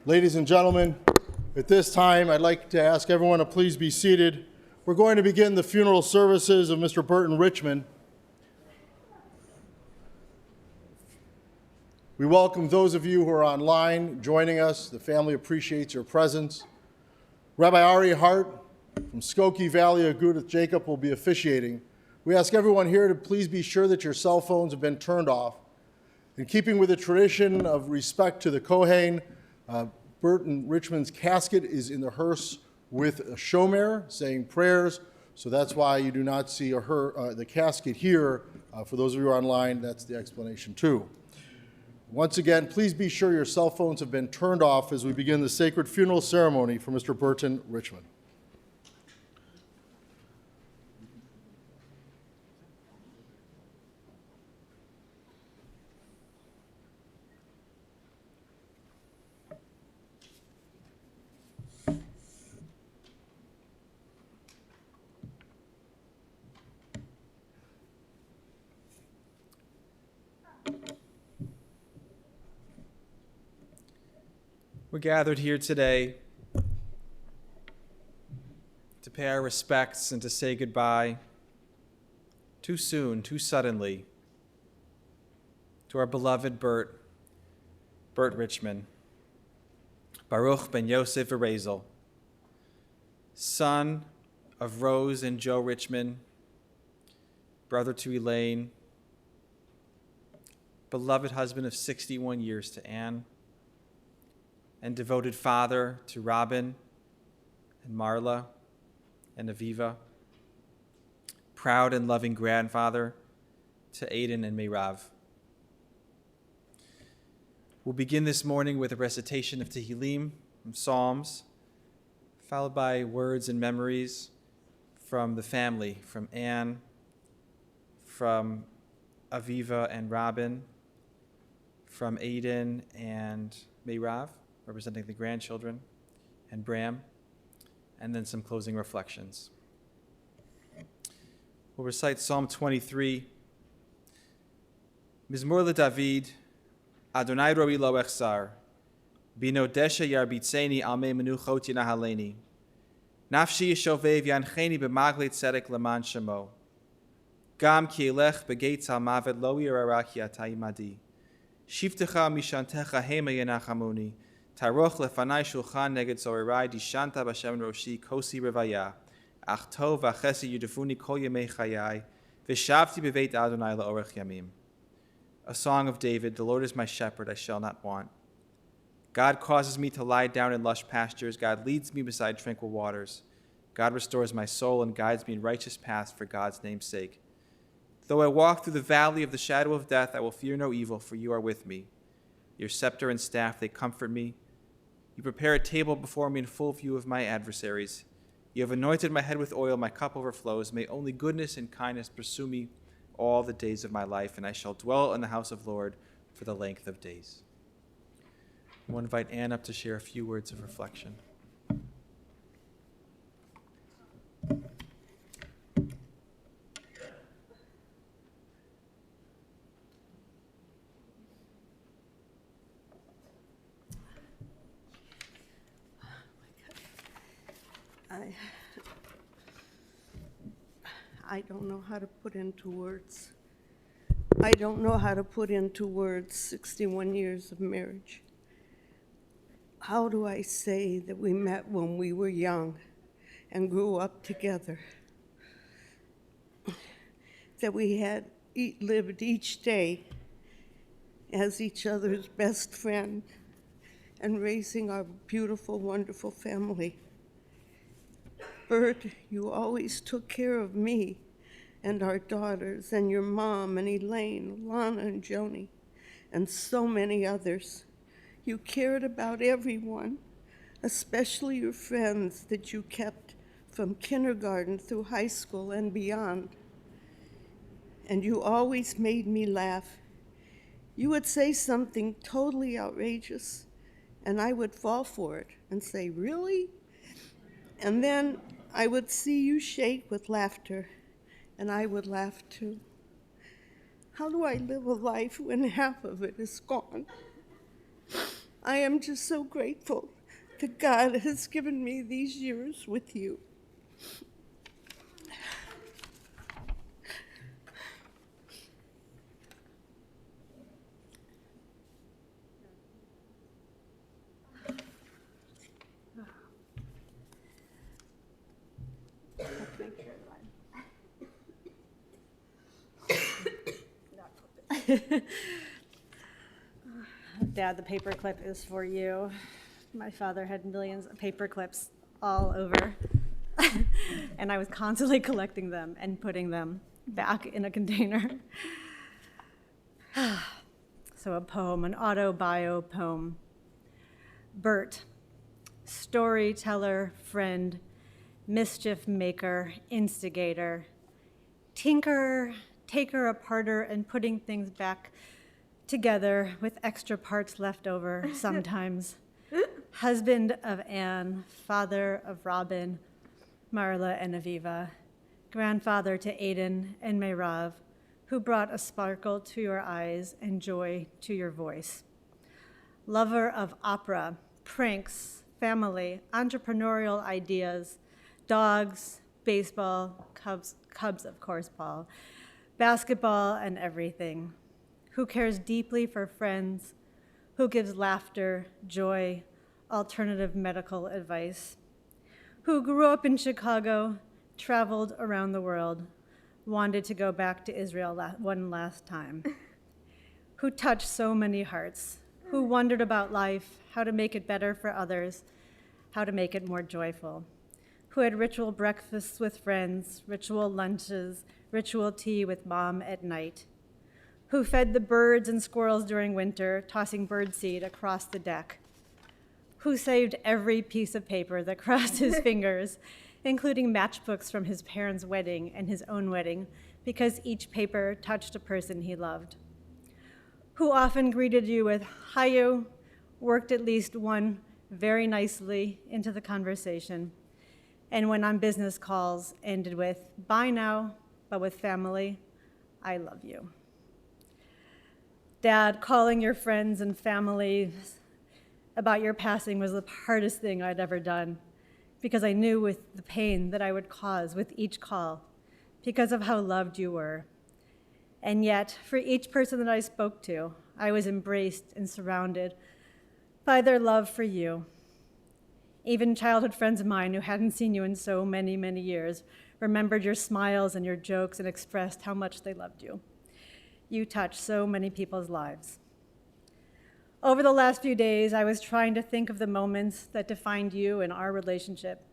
Ladies and gentlemen, at this time, I'd like to ask everyone to please be seated. We're going to begin the funeral services of Mr. Burton Richman. We welcome those of you who are online joining us. The family appreciates your presence. Rabbi Ari Hart from Skokie Valley Agudath Jacob will be officiating. We ask everyone here to please be sure that your cell phones have been turned off. In keeping with the tradition of respect to the Kohen, Burton Richman's casket is in the hearse with a shomer saying prayers, so that's why you do not see the casket here. For those of you online, that's the explanation too. Once again, please be sure your cell phones have been turned off as we begin the sacred funeral ceremony for Mr. Burton Richman. We're gathered here today to pay our respects and to say goodbye too soon, too suddenly, to our beloved Bert Richman, Baruch ben Yosef Erezel, son of Rose and Joe Richman, brother to Elaine, beloved husband of 61 years to Anne, and devoted father to Robin and Marla and Aviva, proud and loving grandfather to Aiden and Meirav. We'll begin this morning with a recitation of Tehelim from Psalms, followed by words and memories from the family, from Anne, from Aviva and Robin, from Aiden and Meirav, representing the grandchildren, and Bram, and then some closing reflections. We'll recite Psalm 23. Mizmor LeDavid, Adonai roi lo echsar, bino desha yarbitzeni almei menuchot yinahaleni, nafshi yishovev yancheni b'magle tzedek leman shemo, gam ki elech begeitz ha'mavet lo yirara ki ata imadi, shivtecha mishantecha hema yenachamoni, Taroch lefanai shulchan neged zorai dishanta b'shem roshi kosi revaya, ach tov v'chesi yudefuni kol yemei chayai, v'shavti b'veit Adonai la'orech yamim. A song of David, the Lord is my shepherd, I shall not want. God causes me to lie down in lush pastures. God leads me beside tranquil waters. God restores my soul and guides me in righteous paths for God's name's sake. Though I walk through the valley of the shadow of death, I will fear no evil, for you are with me. Your scepter and staff, they comfort me. You prepare a table before me in full view of my adversaries. You have anointed my head with oil, my cup overflows. May only goodness and kindness pursue me all the days of my life, and I shall dwell in the house of the Lord for the length of days. I want to invite Anne up to share a few words of reflection. I don't know how to put into words. I don't know how to put into words 61 years of marriage. How do I say that we met when we were young and grew up together? That we had lived each day as each other's best friend and raising our beautiful, wonderful family. Bert, you always took care of me and our daughters and your mom and Elaine, Lana and Joni, and so many others. You cared about everyone, especially your friends that you kept from kindergarten through high school and beyond. And you always made me laugh. You would say something totally outrageous, and I would fall for it and say, "Really?" And then I would see you shake with laughter, and I would laugh too. How do I live a life when half of it is gone? I am just so grateful that God has given me these years with you. Dad, the paperclip is for you. My father had millions of paper clips all over, and I was constantly collecting them and putting them back in a container. So a poem, an auto-bio poem. Bert, storyteller, friend, mischief maker, instigator, tinkerer, taker aparter, and putting things back together with extra parts left over sometimes. Husband of Anne, father of Robin, Marla, and Aviva, grandfather to Aiden and Mayrav, who brought a sparkle to your eyes and joy to your voice. Lover of opera, pranks, family, entrepreneurial ideas, dogs, baseball, Cubs of course, Paul, basketball, and everything. Who cares deeply for friends, who gives laughter, joy, alternative medical advice, who grew up in Chicago, traveled around the world, wanted to go back to Israel one last time, who touched so many hearts, who wondered about life, how to make it better for others, how to make it more joyful, who had ritual breakfasts with friends, ritual lunches, ritual tea with mom at night, who fed the birds and squirrels during winter, tossing birdseed across the deck, who saved every piece of paper that crossed his fingers, including matchbooks from his parents' wedding and his own wedding, because each paper touched a person he loved, who often greeted you with "Hayo," worked at least one very nicely into the conversation, and when on business calls, ended with "Bye now," but with family, "I love you." Dad, calling your friends and family about your passing was the hardest thing I'd ever done, because I knew with the pain that I would cause with each call, because of how loved you were. And yet, for each person that I spoke to, I was embraced and surrounded by their love for you. Even childhood friends of mine who hadn't seen you in so many, many years remembered your smiles and your jokes and expressed how much they loved you. You touched so many people's lives. Over the last few days, I was trying to think of the moments that defined you and our relationship,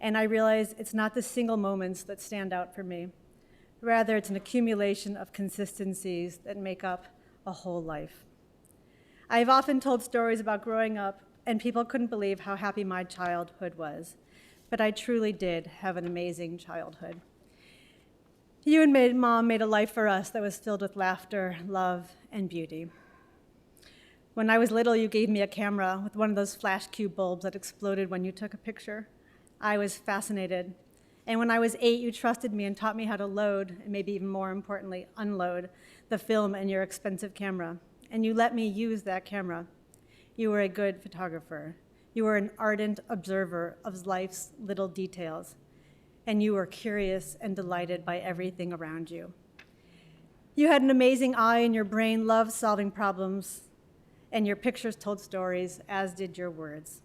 and I realized it's not the single moments that stand out for me. Rather, it's an accumulation of consistencies that make up a whole life. I've often told stories about growing up, and people couldn't believe how happy my childhood was, but I truly did have an amazing childhood. You and Mom made a life for us that was filled with laughter, love, and beauty. When I was little, you gave me a camera with one of those flash cube bulbs that exploded when you took a picture. I was fascinated. And when I was 8, you trusted me and taught me how to load, and maybe even more importantly, unload the film in your expensive camera. And you let me use that camera. You were a good photographer. You were an ardent observer of life's little details. And you were curious and delighted by everything around you. You had an amazing eye, and your brain loved solving problems, and your pictures told stories, as did your words.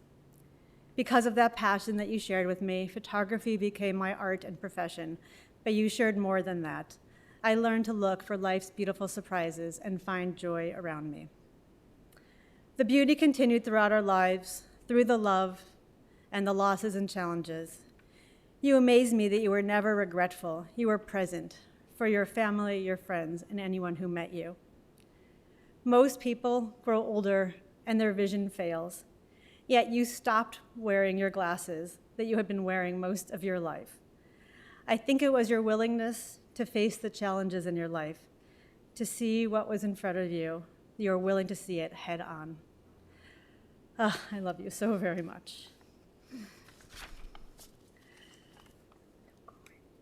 Because of that passion that you shared with me, photography became my art and profession, but you shared more than that. I learned to look for life's beautiful surprises and find joy around me. The beauty continued throughout our lives, through the love and the losses and challenges. You amazed me that you were never regretful. You were present for your family, your friends, and anyone who met you. Most people grow older and their vision fails, yet you stopped wearing your glasses that you had been wearing most of your life. I think it was your willingness to face the challenges in your life, to see what was in front of you. You were willing to see it head on. I love you so very much.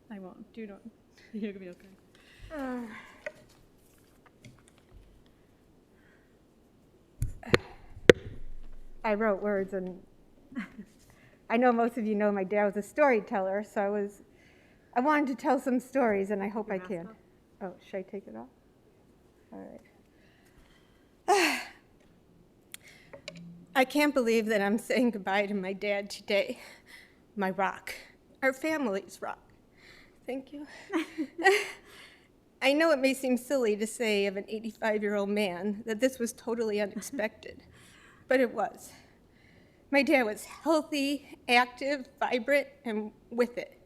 I won't. Do not. You're gonna be okay. I wrote words, and I know most of you know my dad was a storyteller, so I wanted to tell some stories, and I hope I can. Oh, should I take it off? All right. I can't believe that I'm saying goodbye to my dad today, my rock, our family's rock. Thank you. I know it may seem silly to say of an 85-year-old man that this was totally unexpected, but it was. My dad was healthy, active, vibrant, and with it.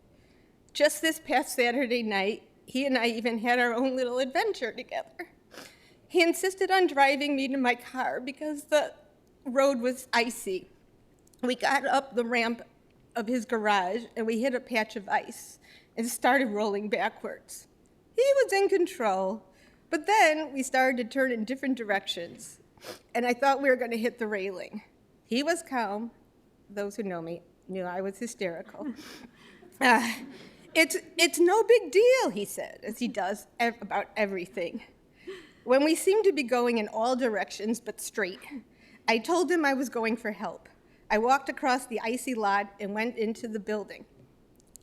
Just this past Saturday night, he and I even had our own little adventure together. He insisted on driving me to my car because the road was icy. We got up the ramp of his garage and we hit a patch of ice and started rolling backwards. He was in control, but then we started to turn in different directions, and I thought we were going to hit the railing. He was calm. Those who know me knew I was hysterical. It's no big deal, he said, as he does about everything. When we seemed to be going in all directions but straight, I told him I was going for help. I walked across the icy lot and went into the building.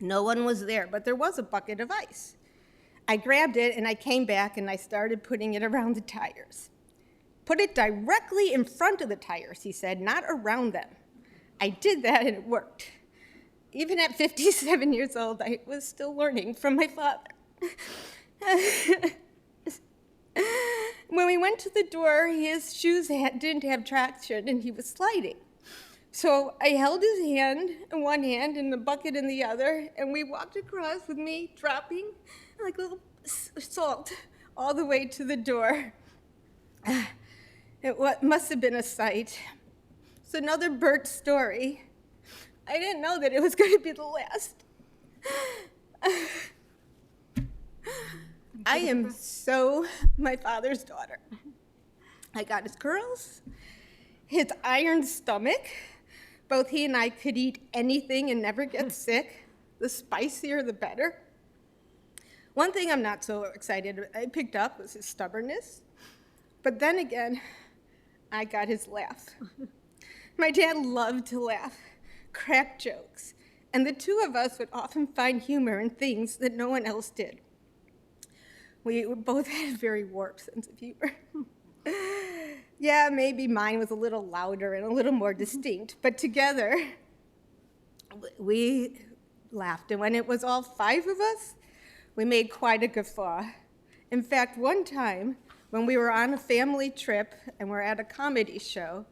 No one was there, but there was a bucket of ice. I grabbed it and I came back and I started putting it around the tires. Put it directly in front of the tires, he said, not around them. I did that and it worked. Even at 57 years old, I was still learning from my father. When we went to the door, his shoes didn't have traction and he was sliding. So I held his hand in one hand and the bucket in the other, and we walked across with me dropping like little salt all the way to the door. It must have been a sight. It's another Bert story. I didn't know that it was going to be the last. I am so my father's daughter. I got his curls, his iron stomach. Both he and I could eat anything and never get sick. The spicier, the better. One thing I'm not so excited I picked up was his stubbornness. But then again, I got his laugh. My dad loved to laugh, crack jokes, and the two of us would often find humor in things that no one else did. We both had a very warped sense of humor. Yeah, maybe mine was a little louder and a little more distinct, but together we laughed. And when it was all five of us, we made quite a guffaw. In fact, one time when we were on a family trip and were at a comedy show,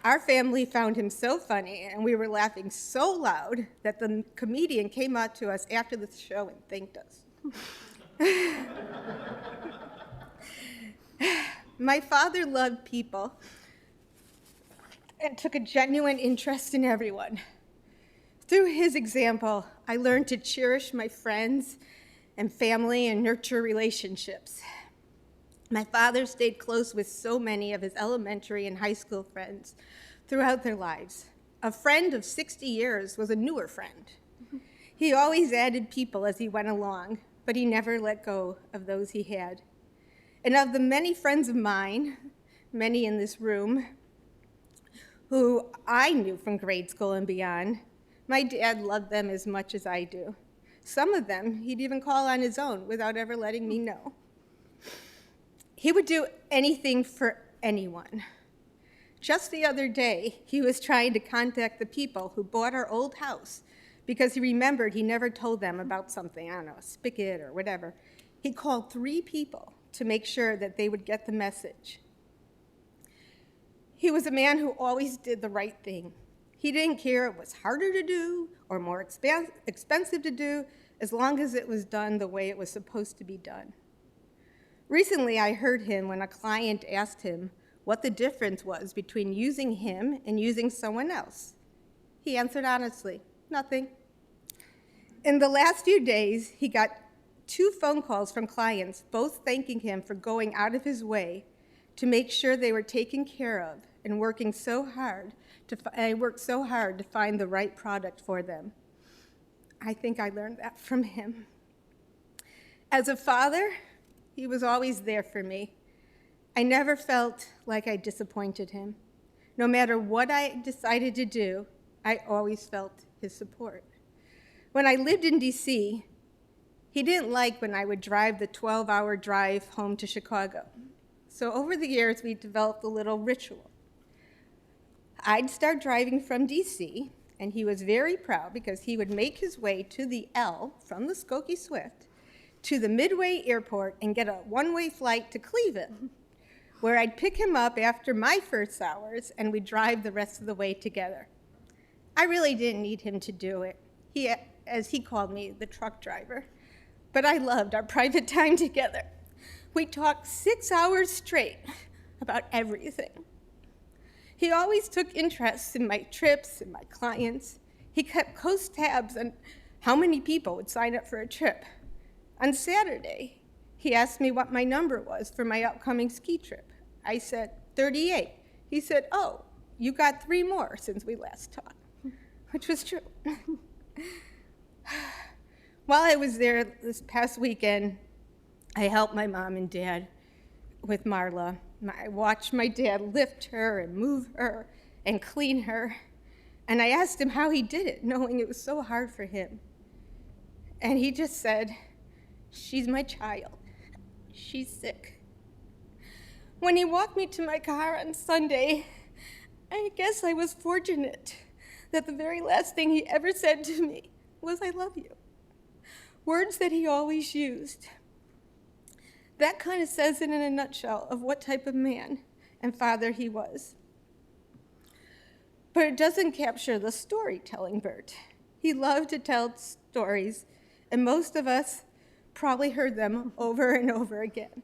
our family found him so funny and we were laughing so loud that the comedian came out to us after the show and thanked us. My father loved people and took a genuine interest in everyone. Through his example, I learned to cherish my friends and family and nurture relationships. My father stayed close with so many of his elementary and high school friends throughout their lives. A friend of 60 years was a newer friend. He always added people as he went along, but he never let go of those he had. And of the many friends of mine, many in this room, who I knew from grade school and beyond, my dad loved them as much as I do. Some of them he'd even call on his own without ever letting me know. He would do anything for anyone. Just the other day, he was trying to contact the people who bought our old house because he remembered he never told them about something, I don't know, a spigot or whatever. He called 3 people to make sure that they would get the message. He was a man who always did the right thing. He didn't care if it was harder to do or more expensive to do, as long as it was done the way it was supposed to be done. Recently, I heard him when a client asked him what the difference was between using him and using someone else. He answered honestly, nothing. In the last few days, he got 2 phone calls from clients, both thanking him for going out of his way to make sure they were taken care of and worked so hard to find the right product for them. I think I learned that from him. As a father, he was always there for me. I never felt like I disappointed him. No matter what I decided to do, I always felt his support. When I lived in DC, he didn't like when I would drive the 12-hour drive home to Chicago. So over the years, we developed a little ritual. I'd start driving from DC, and he was very proud because he would make his way to the L from the Skokie Swift to the Midway Airport and get a one-way flight to Cleveland, where I'd pick him up after my first hours, and we'd drive the rest of the way together. I really didn't need him to do it. He, as he called me, the truck driver. But I loved our private time together. We talked 6 hours straight about everything. He always took interest in my trips and my clients. He kept close tabs on how many people would sign up for a trip. On Saturday, he asked me what my number was for my upcoming ski trip. I said, 38. He said, oh, you got 3 more since we last talked, which was true. While I was there this past weekend, I helped my mom and dad with Marla. I watched my dad lift her and move her and clean her. And I asked him how he did it, knowing it was so hard for him. And he just said, she's my child. She's sick. When he walked me to my car on Sunday, I guess I was fortunate that the very last thing he ever said to me was, I love you. Words that he always used. That kind of says it in a nutshell of what type of man and father he was. But it doesn't capture the storytelling Bert. He loved to tell stories, and most of us probably heard them over and over again.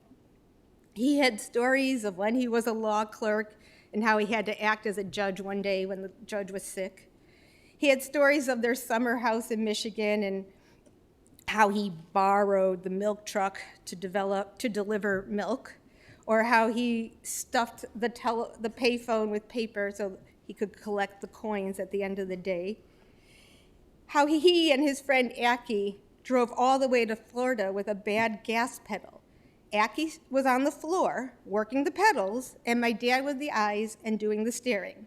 He had stories of when he was a law clerk and how he had to act as a judge one day when the judge was sick. He had stories of their summer house in Michigan and how he borrowed the milk truck to deliver milk, or how he stuffed the payphone with paper so he could collect the coins at the end of the day. How he and his friend Aki drove all the way to Florida with a bad gas pedal. Aki was on the floor working the pedals, and my dad with the eyes and doing the steering.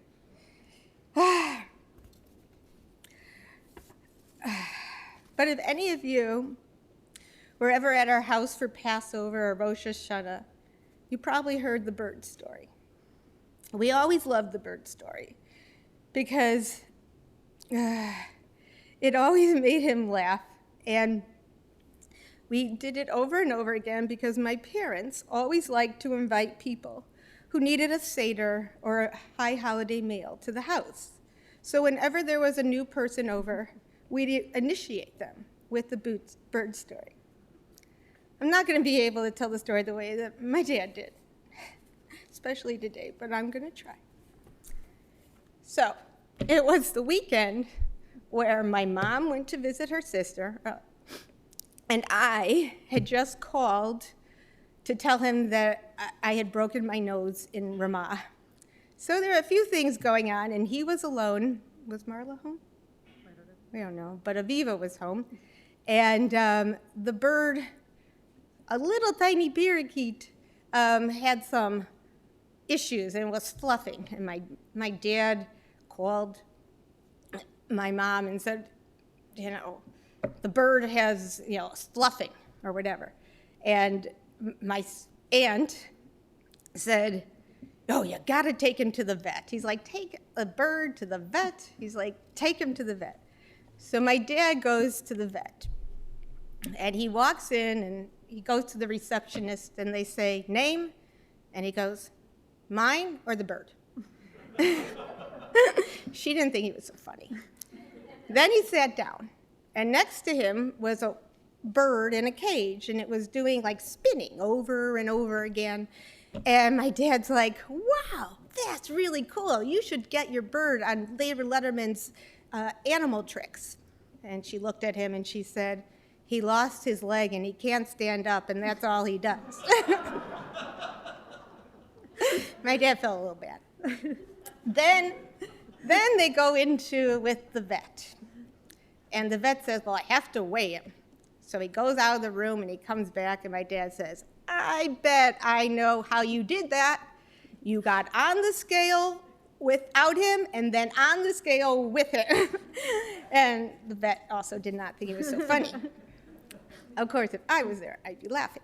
But if any of you were ever at our house for Passover or Rosh Hashanah, you probably heard the bird story. We always loved the bird story because it always made him laugh. And we did it over and over again because my parents always liked to invite people who needed a Seder or a high holiday meal to the house. So whenever there was a new person over, we'd initiate them with the bird story. I'm not going to be able to tell the story the way that my dad did, especially today, but I'm going to try. So it was the weekend where my mom went to visit her sister, and I had just called to tell him that I had broken my nose in Ramah. So there were a few things going on, and he was alone. Was Marla home? We don't know, but Aviva was home. And the bird, a little tiny parakeet, had some issues and was fluffing. And my dad called my mom and said, you know, the bird has, you know, fluffing or whatever. And my aunt said, oh, you gotta take him to the vet. He's like, take a bird to the vet? He's like, take him to the vet. So my dad goes to the vet, and he walks in, and he goes to the receptionist, and they say, name? And he goes, mine or the bird? She didn't think he was so funny. Then he sat down, and next to him was a bird in a cage, and it was doing like spinning over and over again. And my dad's like, wow, that's really cool. You should get your bird on David Letterman's Animal Tricks. And she looked at him and she said, he lost his leg and he can't stand up, and that's all he does. My dad felt a little bad. Then they go into with the vet. And the vet says, well, I have to weigh him. So he goes out of the room and he comes back, and my dad says, I bet I know how you did that. You got on the scale without him and then on the scale with him. And the vet also did not think it was so funny. Of course, if I was there, I'd be laughing.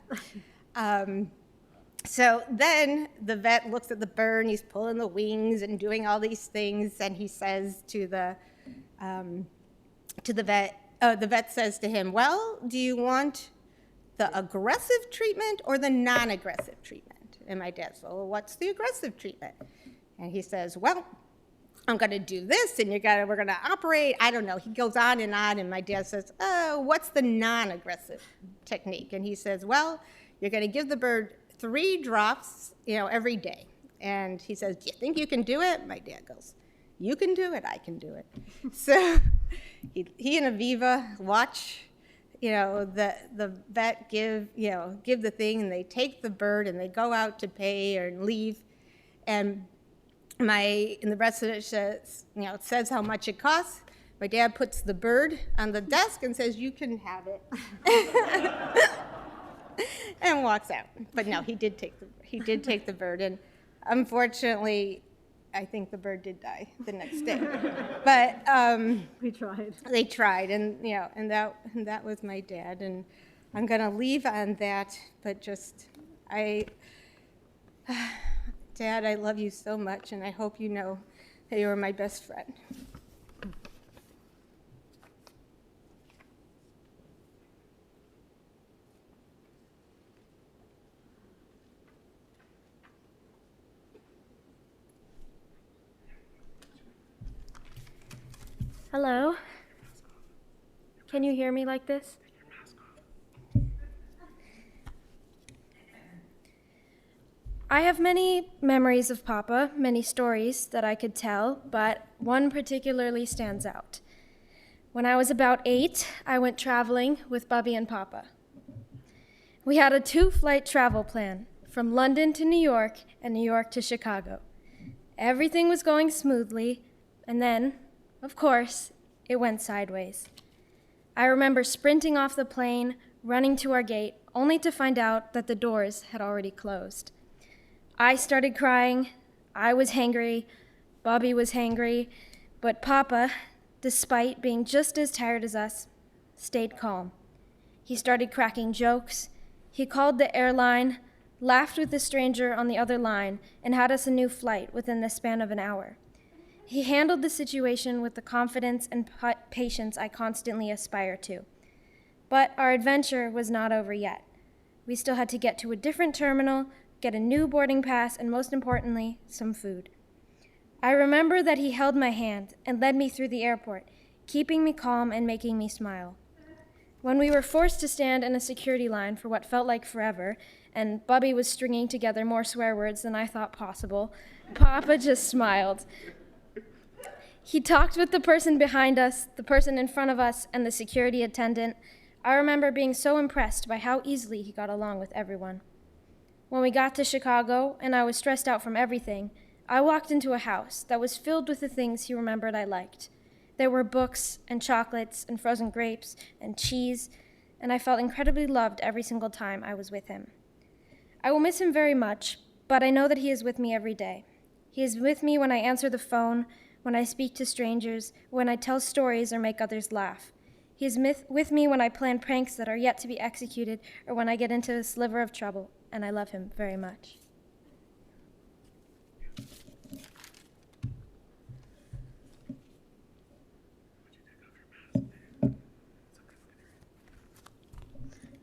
So then the vet looks at the bird, and he's pulling the wings and doing all these things, and he says to the vet says to him, well, do you want the aggressive treatment or the non-aggressive treatment? And my dad says, well, what's the aggressive treatment? And he says, well, I'm going to do this, and we're going to operate. I don't know. He goes on, and my dad says, oh, what's the non-aggressive technique? And he says, well, you're going to give the bird 3 drops, every day. And he says, do you think you can do it? My dad goes, you can do it, I can do it. So he and Aviva watch, the vet give the thing, and they take the bird and they go out to pay or leave. And the rest of it says, it says how much it costs. My dad puts the bird on the desk and says, you can have it. And walks out. But no, he did take the bird, and unfortunately, I think the bird did die the next day. But We tried. they tried, and that was my dad. And I'm gonna leave on that, but Dad, I love you so much, and I hope you know that you are my best friend. Hello? Can you hear me like this? I have many memories of Papa, many stories that I could tell, but one particularly stands out. When I was about 8, I went traveling with Bubby and Papa. We had a 2-flight travel plan from London to New York and New York to Chicago. Everything was going smoothly, and then, of course, it went sideways. I remember sprinting off the plane, running to our gate, only to find out that the doors had already closed. I started crying, I was hangry, Bobby was hangry, but Papa, despite being just as tired as us, stayed calm. He started cracking jokes, he called the airline, laughed with the stranger on the other line, and had us a new flight within the span of an hour. He handled the situation with the confidence and patience I constantly aspire to. But our adventure was not over yet. We still had to get to a different terminal, get a new boarding pass, and most importantly, some food. I remember that he held my hand and led me through the airport, keeping me calm and making me smile. When we were forced to stand in a security line for what felt like forever, and Bubby was stringing together more swear words than I thought possible, Papa just smiled. He talked with the person behind us, the person in front of us, and the security attendant. I remember being so impressed by how easily he got along with everyone. When we got to Chicago, and I was stressed out from everything, I walked into a house that was filled with the things he remembered I liked. There were books, and chocolates, and frozen grapes, and cheese, and I felt incredibly loved every single time I was with him. I will miss him very much, but I know that he is with me every day. He is with me when I answer the phone, when I speak to strangers, when I tell stories or make others laugh. He is with me when I plan pranks that are yet to be executed or when I get into a sliver of trouble, and I love him very much.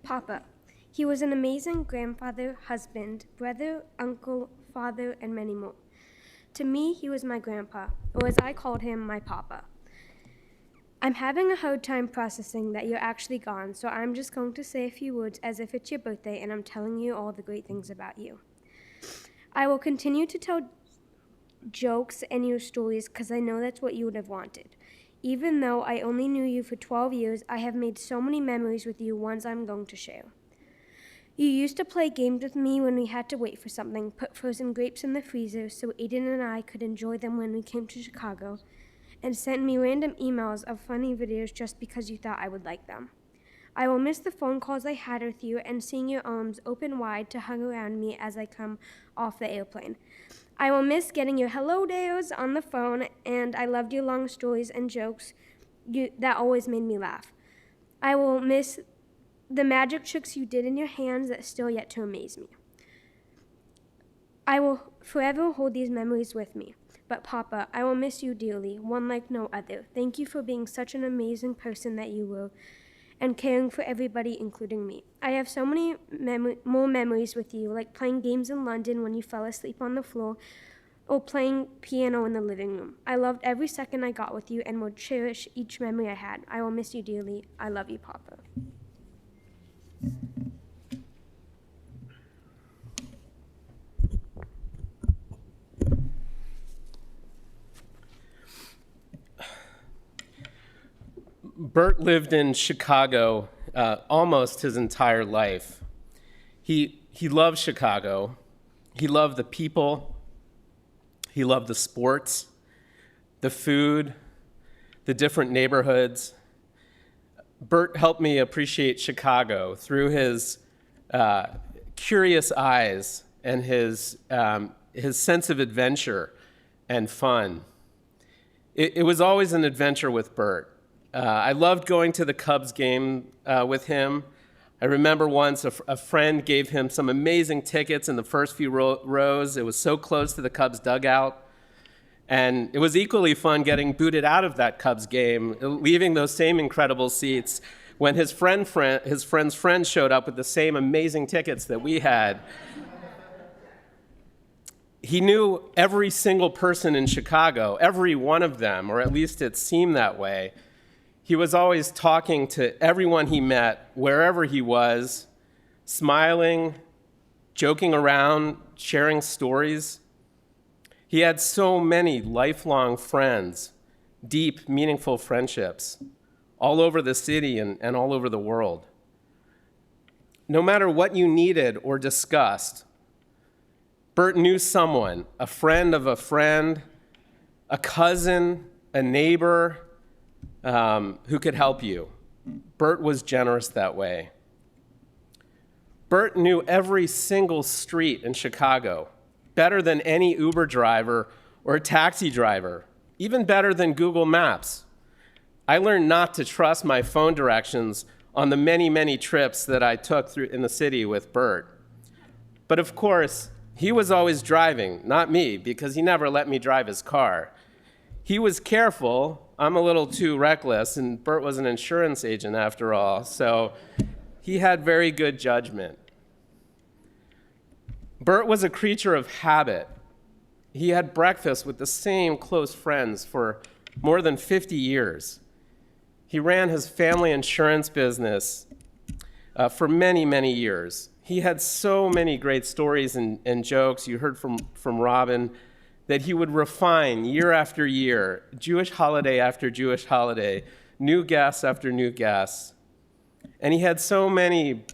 Papa. He was an amazing grandfather, husband, brother, uncle, father, and many more. To me, he was my grandpa, or as I called him, my papa. I'm having a hard time processing that you're actually gone, so I'm just going to say a few words as if it's your birthday and I'm telling you all the great things about you. I will continue to tell jokes and your stories because I know that's what you would have wanted. Even though I only knew you for 12 years, I have made so many memories with you, ones I'm going to share. You used to play games with me when we had to wait for something, put frozen grapes in the freezer so Aiden and I could enjoy them when we came to Chicago, and sent me random emails of funny videos just because you thought I would like them. I will miss the phone calls I had with you and seeing your arms open wide to hug around me as I come off the airplane. I will miss getting your hello days on the phone, and I loved your long stories and jokes that always made me laugh. I will miss the magic tricks you did in your hands that still yet to amaze me. I will forever hold these memories with me. But Papa, I will miss you dearly, one like no other. Thank you for being such an amazing person that you were, and caring for everybody, including me. I have so many more memories with you, like playing games in London when you fell asleep on the floor, or playing piano in the living room. I loved every second I got with you and will cherish each memory I had. I will miss you dearly. I love you, Papa. Burt lived in Chicago almost his entire life. He loved Chicago. He loved the people. He loved the sports, the food, the different neighborhoods. Burt helped me appreciate Chicago through his curious eyes and his sense of adventure and fun. It was always an adventure with Burt. I loved going to the Cubs game with him. I remember once a friend gave him some amazing tickets in the first few rows. It was so close to the Cubs dugout. And it was equally fun getting booted out of that Cubs game, leaving those same incredible seats when his friend's friend showed up with the same amazing tickets that we had. He knew every single person in Chicago, every one of them, or at least it seemed that way. He was always talking to everyone he met, wherever he was, smiling, joking around, sharing stories. He had so many lifelong friends, deep, meaningful friendships, all over the city and all over the world. No matter what you needed or discussed, Burt knew someone, a friend of a friend, a cousin, a neighbor, who could help you. Burt was generous that way. Burt knew every single street in Chicago, better than any Uber driver or taxi driver, even better than Google Maps. I learned not to trust my phone directions on the many, many trips that I took through in the city with Burt. But of course, he was always driving, not me, because he never let me drive his car. He was careful. I'm a little too reckless, and Burt was an insurance agent after all, so he had very good judgment. Burt was a creature of habit. He had breakfast with the same close friends for more than 50 years. He ran his family insurance business for many, many years. He had so many great stories and jokes. You heard from Robin that he would refine year after year, Jewish holiday after Jewish holiday, new guests after new guests. And he had so many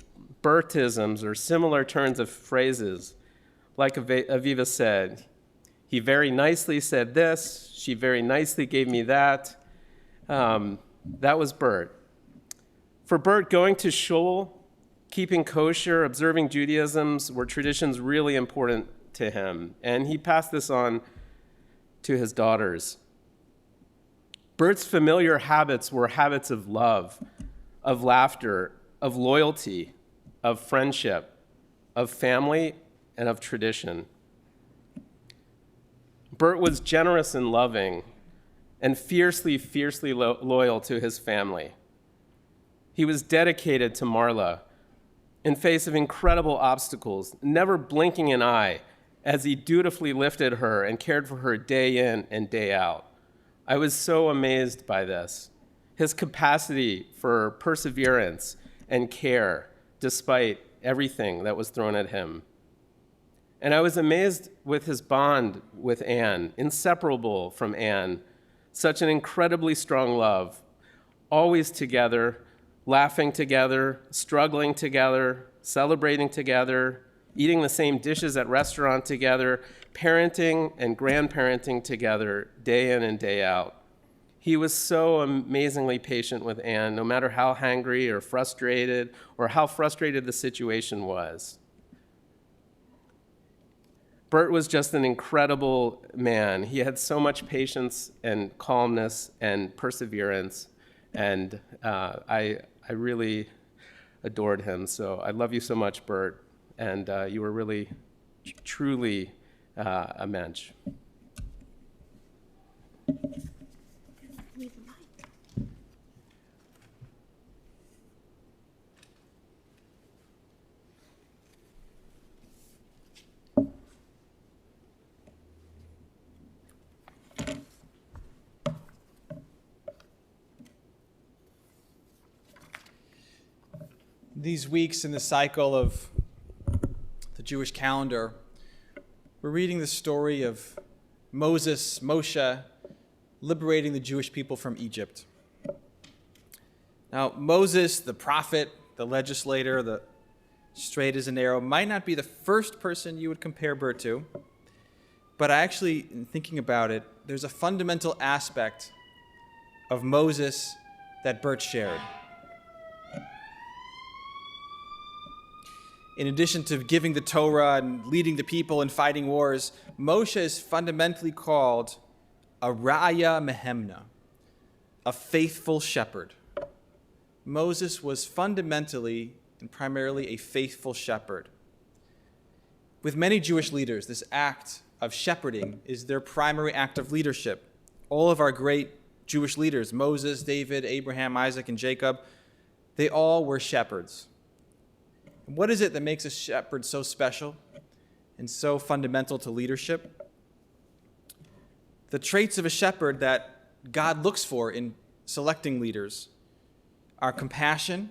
Burtisms or similar turns of phrases. Like Aviva said, he very nicely said this, she very nicely gave me that. That was Burt. For Burt, going to shul, keeping kosher, observing Judaisms were traditions really important to him, and he passed this on to his daughters. Burt's familiar habits were habits of love, of laughter, of loyalty, of friendship, of family, and of tradition. Burt was generous and loving and fiercely, fiercely loyal to his family. He was dedicated to Marla in face of incredible obstacles, never blinking an eye as he dutifully lifted her and cared for her day in and day out. I was so amazed by this, his capacity for perseverance and care despite everything that was thrown at him. And I was amazed with his bond with Anne, inseparable from Anne, such an incredibly strong love, always together, laughing together, struggling together, celebrating together, eating the same dishes at restaurant together, parenting and grandparenting together day in and day out. He was so amazingly patient with Anne, no matter how hangry or how frustrated the situation was. Bert was just an incredible man. He had so much patience and calmness and perseverance, and I really adored him. So I love you so much, Bert, and you were really, truly a mensch. These weeks in the cycle of the Jewish calendar, we're reading the story of Moshe, liberating the Jewish people from Egypt. Now, Moses, the prophet, the legislator, the straight as an arrow, might not be the first person you would compare Bert to, but actually, in thinking about it, there's a fundamental aspect of Moses that Bert shared. In addition to giving the Torah and leading the people and fighting wars, Moshe is fundamentally called a Ra'aya Mehemna, a faithful shepherd. Moses was fundamentally and primarily a faithful shepherd. With many Jewish leaders, this act of shepherding is their primary act of leadership. All of our great Jewish leaders, Moses, David, Abraham, Isaac, and Jacob, they all were shepherds. What is it that makes a shepherd so special and so fundamental to leadership? The traits of a shepherd that God looks for in selecting leaders are compassion,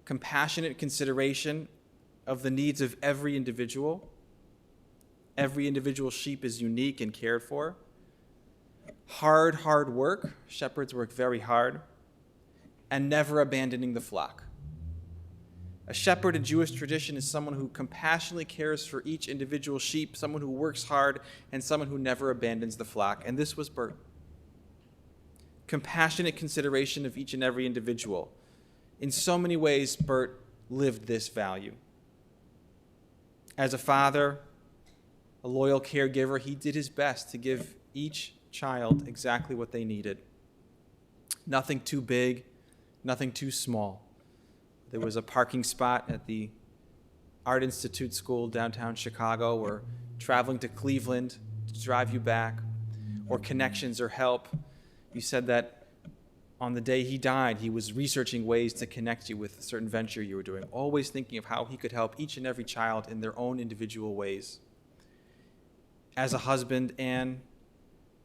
compassionate consideration of the needs of every individual. Every individual sheep is unique and cared for. Hard work. Shepherds work very hard. And never abandoning the flock. A shepherd in Jewish tradition is someone who compassionately cares for each individual sheep, someone who works hard, and someone who never abandons the flock. And this was Bert. Compassionate consideration of each and every individual. In so many ways, Bert lived this value. As a father, a loyal caregiver, he did his best to give each child exactly what they needed. Nothing too big, nothing too small. There was a parking spot at the Art Institute School downtown Chicago, or traveling to Cleveland to drive you back, or connections or help. You said that on the day he died, he was researching ways to connect you with a certain venture you were doing, always thinking of how he could help each and every child in their own individual ways. As a husband, Anne,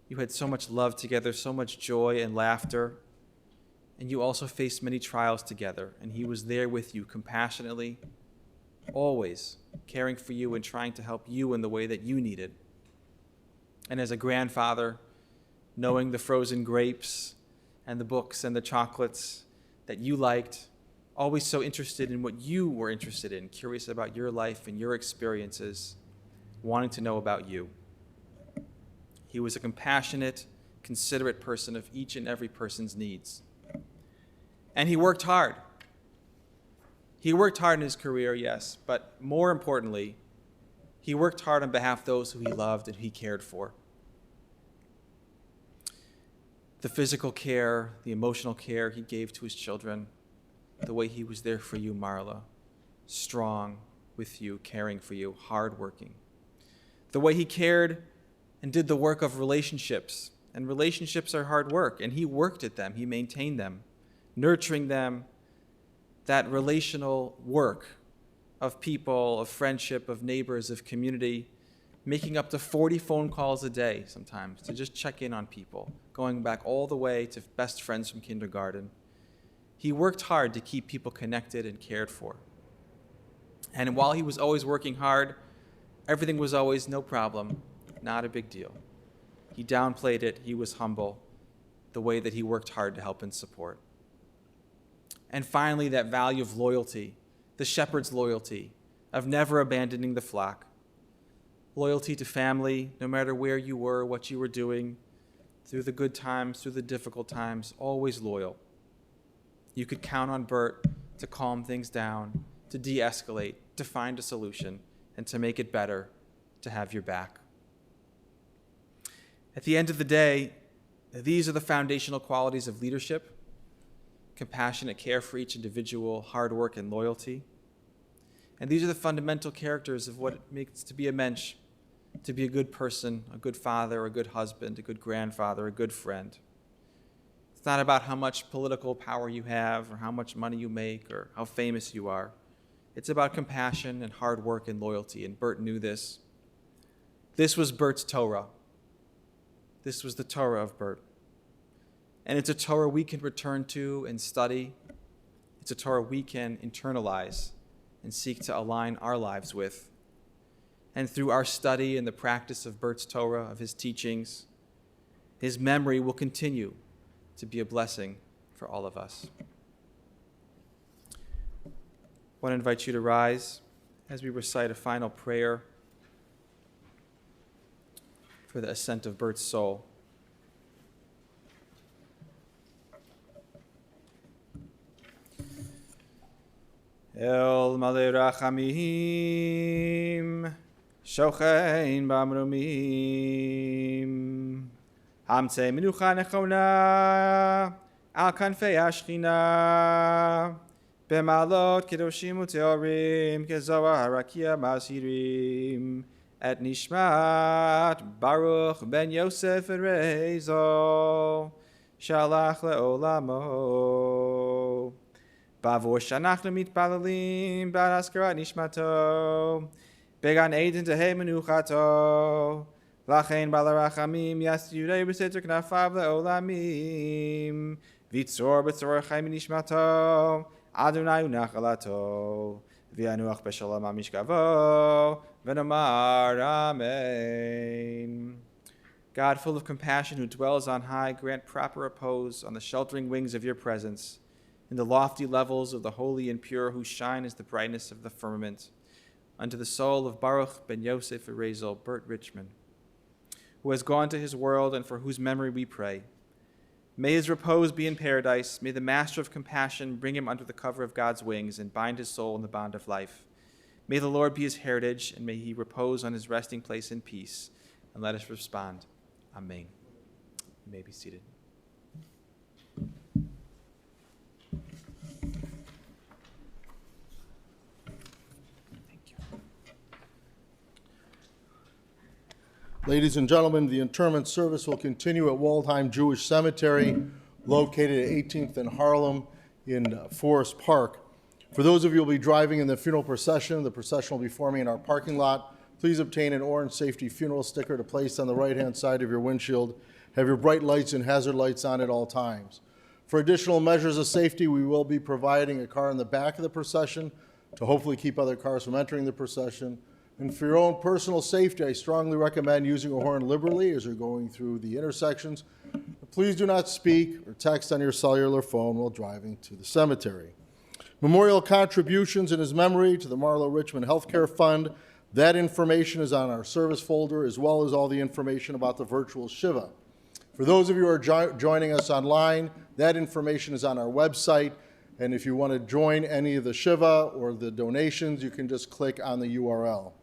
you had so much love together, so much joy and laughter. And you also faced many trials together, and he was there with you compassionately, always caring for you and trying to help you in the way that you needed. And as a grandfather, knowing the frozen grapes and the books and the chocolates that you liked, always so interested in what you were interested in, curious about your life and your experiences, wanting to know about you. He was a compassionate, considerate person of each and every person's needs. And he worked hard. He worked hard in his career, yes, but more importantly, he worked hard on behalf of those who he loved and he cared for. The physical care, the emotional care he gave to his children, the way he was there for you, Marla, strong with you, caring for you, hardworking. The way he cared and did the work of relationships, and relationships are hard work, and he worked at them, he maintained them. Nurturing them, that relational work of people, of friendship, of neighbors, of community, making up to 40 phone calls a day sometimes to just check in on people, going back all the way to best friends from kindergarten. He worked hard to keep people connected and cared for. And while he was always working hard, everything was always no problem, not a big deal. He downplayed it, he was humble, the way that he worked hard to help and support. And finally, that value of loyalty, the shepherd's loyalty, of never abandoning the flock. Loyalty to family, no matter where you were, what you were doing, through the good times, through the difficult times, always loyal. You could count on Bert to calm things down, to de-escalate, to find a solution, and to make it better, to have your back. At the end of the day, these are the foundational qualities of leadership: compassionate care for each individual, hard work, and loyalty. And these are the fundamental characters of what it makes to be a mensch, to be a good person, a good father, a good husband, a good grandfather, a good friend. It's not about how much political power you have or how much money you make or how famous you are. It's about compassion and hard work and loyalty, and Bert knew this. This was Bert's Torah. This was the Torah of Bert. And it's a Torah we can return to and study. It's a Torah we can internalize and seek to align our lives with. And through our study and the practice of Bert's Torah, of his teachings, his memory will continue to be a blessing for all of us. I want to invite you to rise as we recite a final prayer for the ascent of Bert's soul. El Malei Rachamim, Shochein Bamromim, Hamtzei Menucha Nechona, Al Kanfei Ashchina, Bemalot Kedoshim Uteorim, Kezoah Harakia Mashirim, Et Nishmat Baruch Ben Yosef Erezo, Shalach Le'olamo. Bavor Shanachnu Mitpalalim Bad Askarat Nishmato Began Eden Tehei Menuchato Lachein Balarachamim Yasyurei B'Seter Knafav Le'olamim Vitzor B'Tzor Chaim Nishmato Adonai Unachalato V'yanuach B'Shalom HaMishkavo V'nomar Amen. God, full of compassion, who dwells on high, grant proper repose on the sheltering wings of your presence, in the lofty levels of the holy and pure, who shine as the brightness of the firmament, unto the soul of Baruch ben Yosef Erezel, Burton Richman, who has gone to his world and for whose memory we pray. May his repose be in paradise. May the Master of compassion bring him under the cover of God's wings and bind his soul in the bond of life. May the Lord be his heritage, and may he repose on his resting place in peace. And let us respond, Amen. You may be seated. Ladies and gentlemen, the interment service will continue at Waldheim Jewish Cemetery, located at 18th and Harlem in Forest Park. For those of you who will be driving in the funeral procession, the procession will be forming in our parking lot. Please obtain an orange safety funeral sticker to place on the right-hand side of your windshield. Have your bright lights and hazard lights on at all times. For additional measures of safety, we will be providing a car in the back of the procession to hopefully keep other cars from entering the procession. And for your own personal safety, I strongly recommend using a horn liberally as you're going through the intersections. Please do not speak or text on your cellular phone while driving to the cemetery. Memorial contributions in his memory to the Marlowe Richman Healthcare Fund. That information is on our service folder, as well as all the information about the virtual Shiva. For those of you who are joining us online, that information is on our website. And if you want to join any of the Shiva or the donations, you can just click on the URL.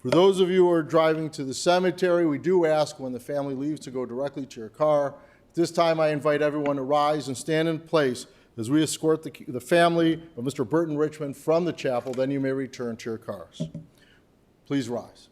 For those of you who are driving to the cemetery, we do ask when the family leaves to go directly to your car. At this time, I invite everyone to rise and stand in place as we escort the family of Mr. Burton Richman from the chapel. Then you may return to your cars. Please rise.